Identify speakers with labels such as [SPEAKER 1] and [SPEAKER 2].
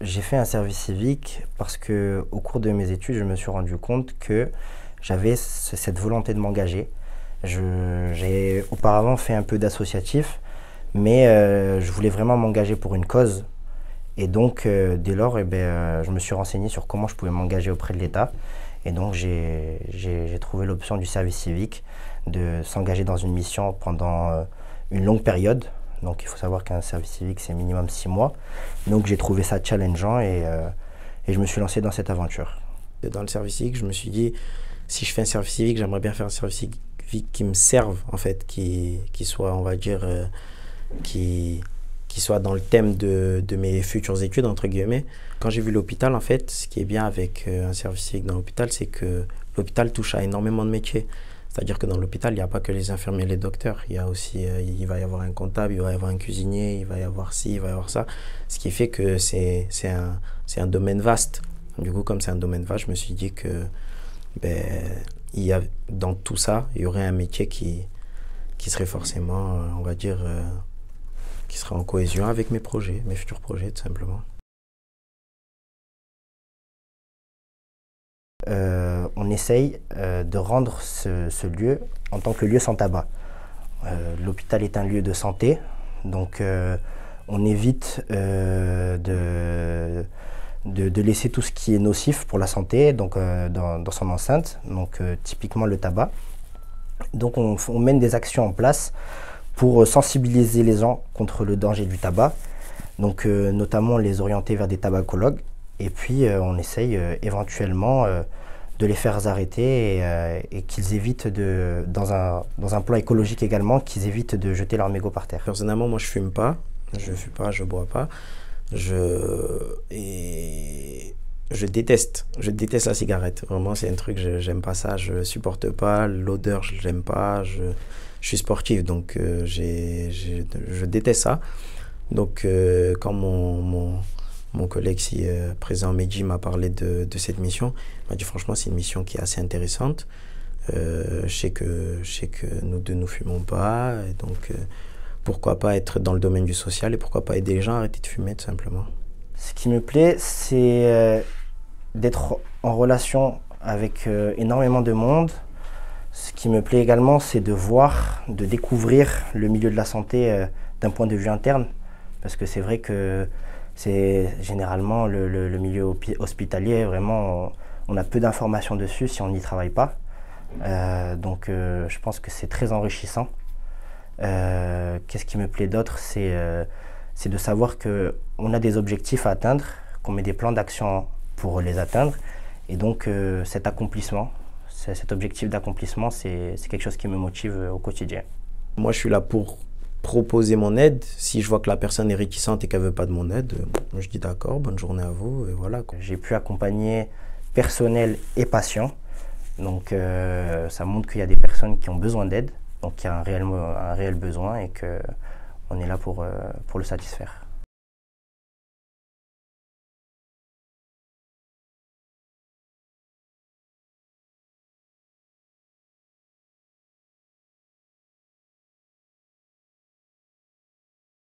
[SPEAKER 1] J'ai fait un service civique parce que au cours de mes études, je me suis rendu compte que j'avais cette volonté de m'engager. J'ai auparavant fait un peu d'associatif, mais je voulais vraiment m'engager pour une cause. Et donc, dès lors, je me suis renseigné sur comment je pouvais m'engager auprès de l'État. Et donc, j'ai trouvé l'option du service civique, de s'engager dans une mission pendant une longue période. Donc, il faut savoir qu'un service civique, c'est minimum 6 mois. Donc, j'ai trouvé ça challengeant et je me suis lancé dans cette aventure.
[SPEAKER 2] Dans le service civique, je me suis dit, si je fais un service civique, j'aimerais bien faire un service civique qui me serve, en fait, qui soit, on va dire, qui soit dans le thème de mes futures études, entre guillemets. Quand j'ai vu l'hôpital, en fait, ce qui est bien avec un service civique dans l'hôpital, c'est que l'hôpital touche à énormément de métiers. C'est-à-dire que dans l'hôpital, il n'y a pas que les infirmiers et les docteurs. Il y a aussi, il va y avoir un comptable, il va y avoir un cuisinier, il va y avoir ci, il va y avoir ça. Ce qui fait que c'est un domaine vaste. Du coup, comme c'est un domaine vaste, je me suis dit que dans tout ça, il y aurait un métier qui serait forcément, on va dire, qui serait en cohésion avec mes projets, mes futurs projets, tout simplement.
[SPEAKER 1] On essaye de rendre ce lieu en tant que lieu sans tabac. L'hôpital est un lieu de santé, donc on évite de laisser tout ce qui est nocif pour la santé donc, dans son enceinte, donc typiquement le tabac. Donc on mène des actions en place pour sensibiliser les gens contre le danger du tabac, donc notamment les orienter vers des tabacologues. Et puis on essaye éventuellement de les faire arrêter et qu'ils évitent, dans un plan écologique également, qu'ils évitent de jeter leurs mégots par terre.
[SPEAKER 2] Personnellement, moi je fume pas, je bois pas. Je déteste la cigarette. Vraiment, c'est un truc, j'aime pas ça, je supporte pas. L'odeur, je l'aime pas. Je suis sportif, donc je déteste ça. Donc, quand mon collègue présent Mehdi m'a parlé de cette mission, il m'a dit franchement, c'est une mission qui est assez intéressante. Je sais que nous deux nous fumons pas, et donc pourquoi pas être dans le domaine du social et pourquoi pas aider les gens à arrêter de fumer tout simplement.
[SPEAKER 1] Ce qui me plaît, c'est d'être en relation avec énormément de monde. Ce qui me plaît également, c'est de découvrir le milieu de la santé d'un point de vue interne. Parce que c'est vrai que c'est généralement le milieu hospitalier, vraiment, on a peu d'informations dessus si on n'y travaille pas. Donc je pense que c'est très enrichissant. Qu'est-ce qui me plaît d'autre, c'est de savoir qu'on a des objectifs à atteindre, qu'on met des plans d'action pour les atteindre. Et donc cet objectif d'accomplissement, c'est quelque chose qui me motive au quotidien.
[SPEAKER 2] Moi, je suis là pour proposer mon aide. Si je vois que la personne est réticente et qu'elle ne veut pas de mon aide, je dis d'accord, bonne journée à vous, et voilà.
[SPEAKER 1] J'ai pu accompagner personnel et patients. Donc ça montre qu'il y a des personnes qui ont besoin d'aide, donc il y a un réel besoin et qu'on est là pour le satisfaire.